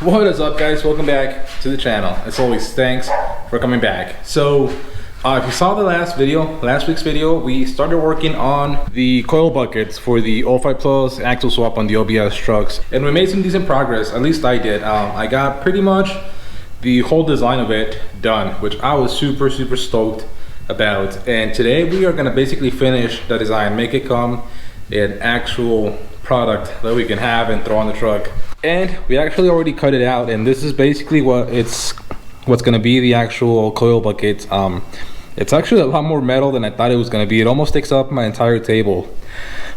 What is up, guys? Welcome back to the channel. As always, thanks for coming back. So if you saw the last week's video, we started working on the coil buckets for the 05 Plus axle swap on the OBS trucks, and we made some decent progress. At least I did. I got pretty much the whole design of it done, which I was super stoked about. And today we are going to basically finish the design, make it come an actual product that we can have and throw on the truck. And we actually already cut it out, and this is basically what's going to be the actual coil bucket. It's actually a lot more metal than I thought it was going to be. It almost takes up my entire table,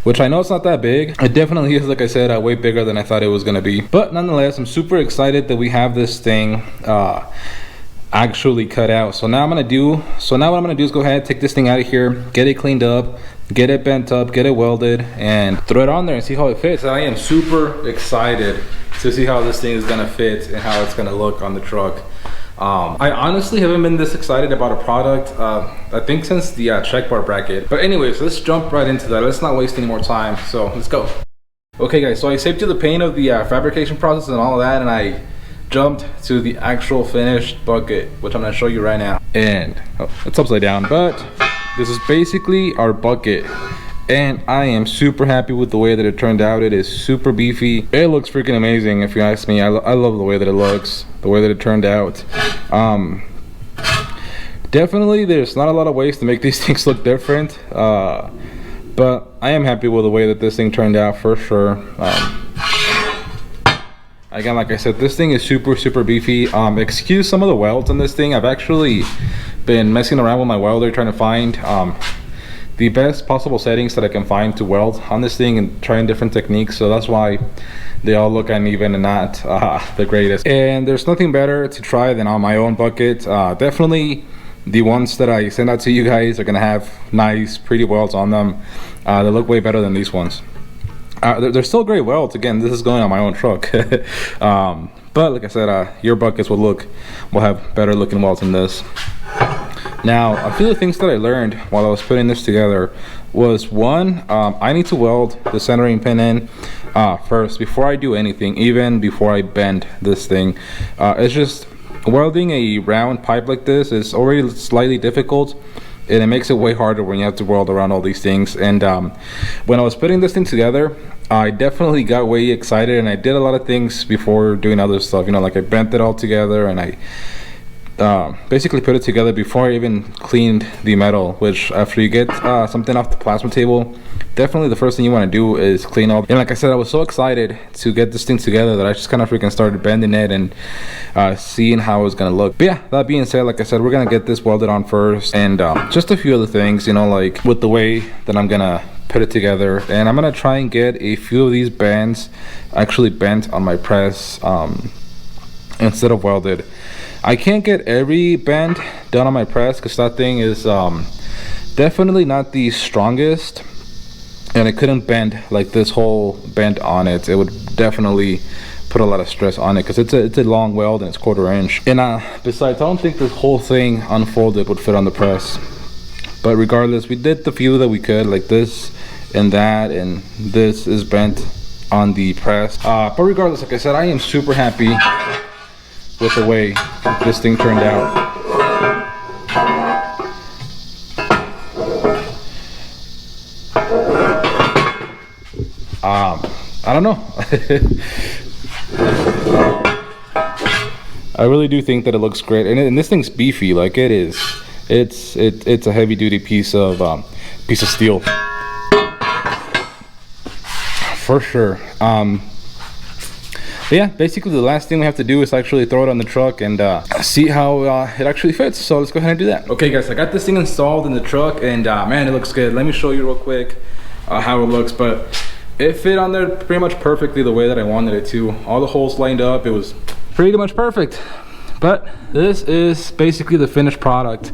which I know it's not that big. It definitely is, like I said, way bigger than I thought it was going to be. But nonetheless, I'm super excited that we have this thing actually cut out. So now what I'm gonna do is go ahead, take this thing out of here, get it cleaned up, get it bent up, get it welded, and throw it on there and see how it fits. And I am super excited to see how this thing is gonna fit and how it's gonna look on the truck. I honestly haven't been this excited about a product I think since the check bar bracket. But anyways, let's jump right into that. Let's not waste any more time, so let's go. Okay guys, so I saved you the pain of the fabrication process and all of that, and I jumped to the actual finished bucket, which I'm gonna show you right now. And it's upside down, but this is basically our bucket, and I am super happy with the way that it turned out. It is super beefy. It looks freaking amazing, if you ask me. I love the way that it looks, the way that it turned out. Definitely there's not a lot of ways to make these things look different, but I am happy with the way that this thing turned out for sure. Again, like I said, this thing is super beefy. Excuse some of the welds on this thing. I've actually been messing around with my welder trying to find the best possible settings that I can find to weld on this thing and trying different techniques. So that's why they all look uneven and not the greatest. And there's nothing better to try than on my own bucket. Definitely the ones that I send out to you guys are gonna have nice, pretty welds on them. They look way better than these ones. They're still great welds. Again, this is going on my own truck. But like I said, your buckets will have better looking welds than this. Now, a few of the things that I learned while I was putting this together was, one, I need to weld the centering pin in first before I do anything, even before I bend this thing. It's just welding a round pipe like this is already slightly difficult, and it makes it way harder when you have to weld around all these things. And when I was putting this thing together, I definitely got way excited, and I did a lot of things before doing other stuff. You know, like I bent it all together, and I basically put it together before I even cleaned the metal, which after you get something off the plasma table, definitely the first thing you want to do is clean up. And like I said, I was so excited to get this thing together that I just kind of freaking started bending it and seeing how it was gonna look. But yeah, that being said, like I said, we're gonna get this welded on first, and just a few other things, you know, like with the way that I'm gonna put it together. And I'm gonna try and get a few of these bands actually bent on my press instead of welded. I can't get every bend done on my press because that thing is definitely not the strongest, and it couldn't bend like this whole bend on it. It would definitely put a lot of stress on it because it's a long weld and it's 1/4 inch. And besides, I don't think this whole thing unfolded would fit on the press. But regardless, we did the few that we could, like this and that, and this is bent on the press. But regardless, like I said, I am super happy with the way this thing turned out. I don't know. I really do think that it looks great, and this thing's beefy. Like it is. It's a heavy duty piece of steel for sure. But yeah, basically the last thing we have to do is actually throw it on the truck and see how it actually fits. So let's go ahead and do that. Okay guys, I got this thing installed in the truck, and man, it looks good. Let me show you real quick how it looks. But it fit on there pretty much perfectly the way that I wanted it to. All the holes lined up. It was pretty much perfect. But this is basically the finished product.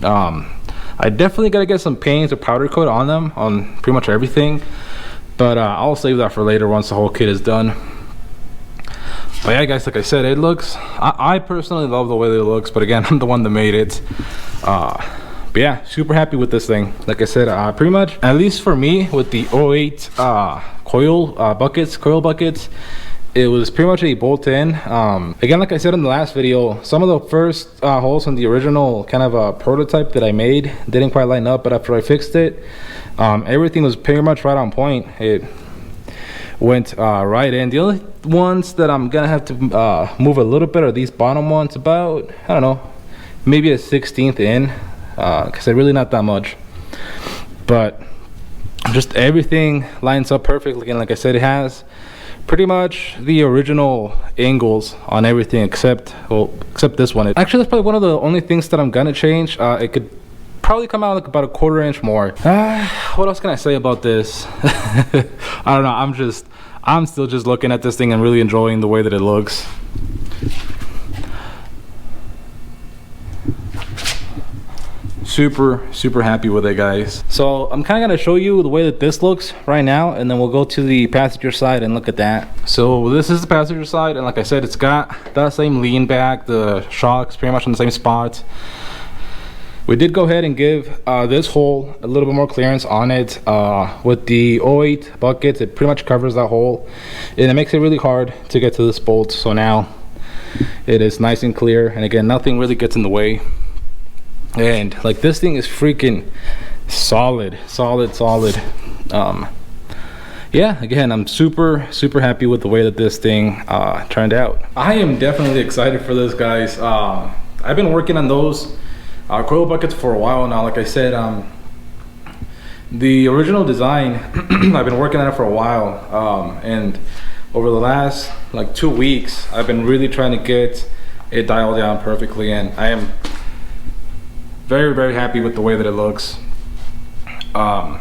I definitely gotta get some paint or powder coat on them, on pretty much everything. But I'll save that for later once the whole kit is done. But yeah guys, like I said, it looks, I personally love the way that it looks, but again, I'm the one that made it. But yeah, super happy with this thing. Like I said, pretty much, at least for me, with the 08 coil buckets, it was pretty much a bolt-in. Again, like I said in the last video, some of the first holes in the original kind of prototype that I made didn't quite line up, but after I fixed it, everything was pretty much right on point. It went right in. The only ones that I'm gonna have to move a little bit are these bottom ones, about, I don't know, maybe a 1/16 in, because they're really not that much. But just everything lines up perfectly, and like I said, it has pretty much the original angles on everything except this one. Actually, that's probably one of the only things that I'm gonna change. It could probably come out like about a 1/4 inch more. What else can I say about this? I don't know, I'm still just looking at this thing and really enjoying the way that it looks. Super happy with it, guys. So I'm kind of gonna show you the way that this looks right now, and then we'll go to the passenger side and look at that. So this is the passenger side, and like I said, it's got that same lean back, the shocks pretty much on the same spot. We did go ahead and give this hole a little bit more clearance on it with the 08 buckets. It pretty much covers that hole, and it makes it really hard to get to this bolt. So now it is nice and clear, and again, nothing really gets in the way. And like, this thing is freaking solid. Yeah, again, I'm super happy with the way that this thing turned out. I am definitely excited for this, guys. I've been working on those coil buckets for a while now. Like I said, the original design I've been working on it for a while, and over the last like 2 weeks I've been really trying to get it dialed down perfectly, and I am very happy with the way that it looks. And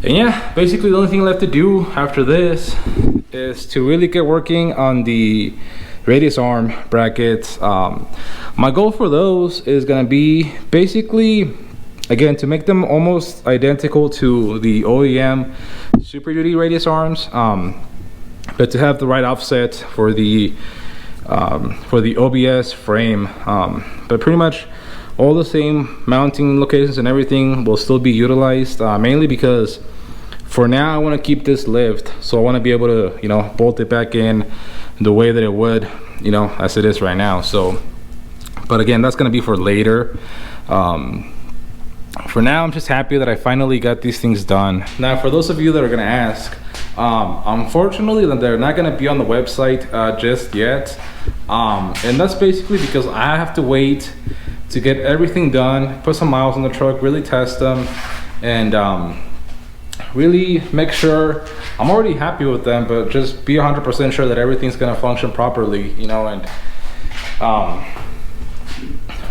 yeah, basically the only thing left to do after this is to really get working on the radius arm brackets. My goal for those is gonna be basically, again, to make them almost identical to the OEM SuperDuty radius arms, but to have the right offset for the OBS frame, but pretty much all the same mounting locations and everything will still be utilized, mainly because for now I want to keep this lift, so I want to be able to, you know, bolt it back in the way that it would, you know, as it is right now. So, but again, that's going to be for later. For now, I'm just happy that I finally got these things done. Now, for those of you that are going to ask, unfortunately they're not going to be on the website just yet, and that's basically because I have to wait to get everything done, put some miles on the truck, really test them, and really make sure I'm already happy with them, but just be 100% sure that everything's going to function properly, you know. And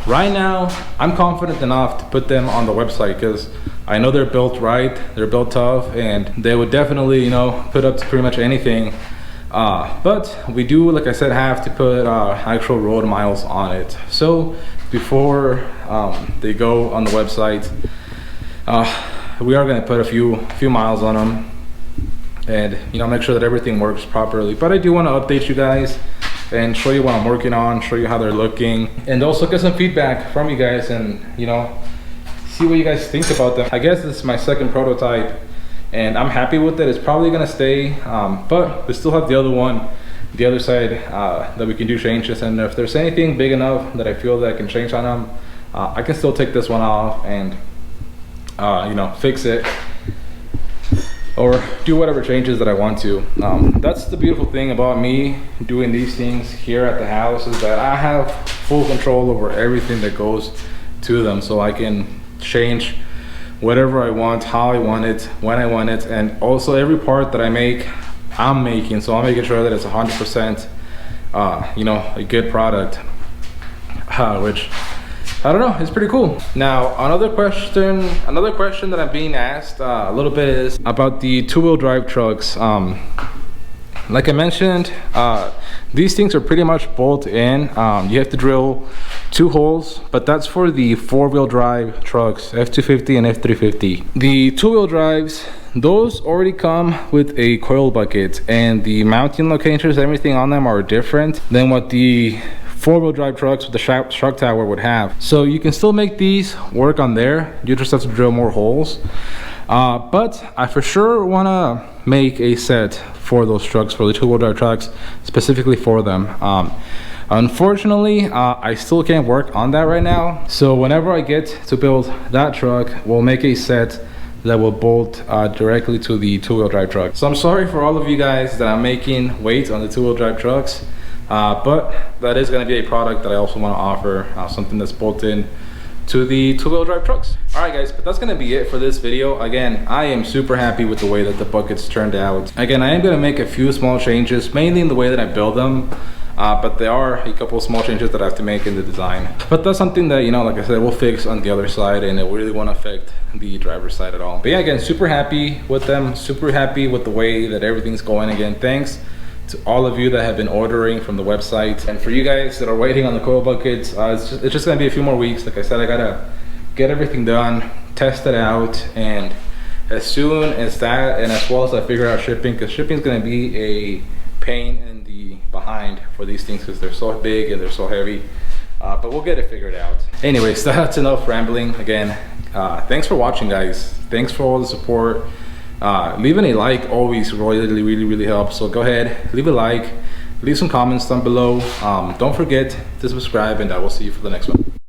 right now I'm confident enough to put them on the website because I know they're built right, they're built tough, and they would definitely, you know, put up to pretty much anything. But we do, like I said, have to put actual road miles on it. So before they go on the website, we are going to put a few miles on them, and, you know, make sure that everything works properly. But I do want to update you guys and show you what I'm working on, show you how they're looking, and also get some feedback from you guys, and, you know, see what you guys think about them. I guess this is my second prototype, and I'm happy with it. It's probably gonna stay, but we still have the other one, the other side, that we can do changes. And if there's anything big enough that I feel that I can change on them, I can still take this one off and you know, fix it or do whatever changes that I want to. That's the beautiful thing about me doing these things here at the house, is that I have full control over everything that goes to them, so I can change whatever I want, how I want it, when I want it. And also every part that I make, I'm making, so I'm making sure that it's 100% you know, a good product, which, I don't know, it's pretty cool. Now, another question that I'm being asked a little bit is about the two-wheel drive trucks. Like I mentioned, these things are pretty much bolt in. You have to drill 2 holes, but that's for the 4-wheel drive trucks, F250 and F350. The 2-wheel drives, those already come with a coil bucket, and the mounting locations, everything on them are different than what the 4-wheel drive trucks with the shock tower would have. So you can still make these work on there, you just have to drill more holes. But I for sure want to make a set for those trucks, for the two-wheel drive trucks, specifically for them. Unfortunately, I still can't work on that right now. So whenever I get to build that truck, we'll make a set that will bolt directly to the two-wheel drive truck. So I'm sorry for all of you guys that I'm making wait on the two-wheel drive trucks, but that is going to be a product that I also want to offer, something that's bolted to the two-wheel drive trucks. All right guys, but that's gonna be it for this video. Again, I am super happy with the way that the buckets turned out. Again, I am gonna make a few small changes, mainly in the way that I build them, but there are a couple of small changes that I have to make in the design. But that's something that, you know, like I said, we'll fix on the other side, and it really won't affect the driver's side at all. But yeah, again, super happy with them, super happy with the way that everything's going. Again, thanks to all of you that have been ordering from the website, and for you guys that are waiting on the coil buckets, it's just gonna be a few more weeks. Like I said, I gotta get everything done, test it out, and as soon as that, and as well as I figure out shipping, because shipping is gonna be a pain in the behind for these things because they're so big and they're so heavy, but we'll get it figured out. Anyways, that's enough rambling. Again, thanks for watching, guys. Thanks for all the support. Leaving a like always really helps, so go ahead, leave a like, leave some comments down below. Don't forget to subscribe, and I will see you for the next one.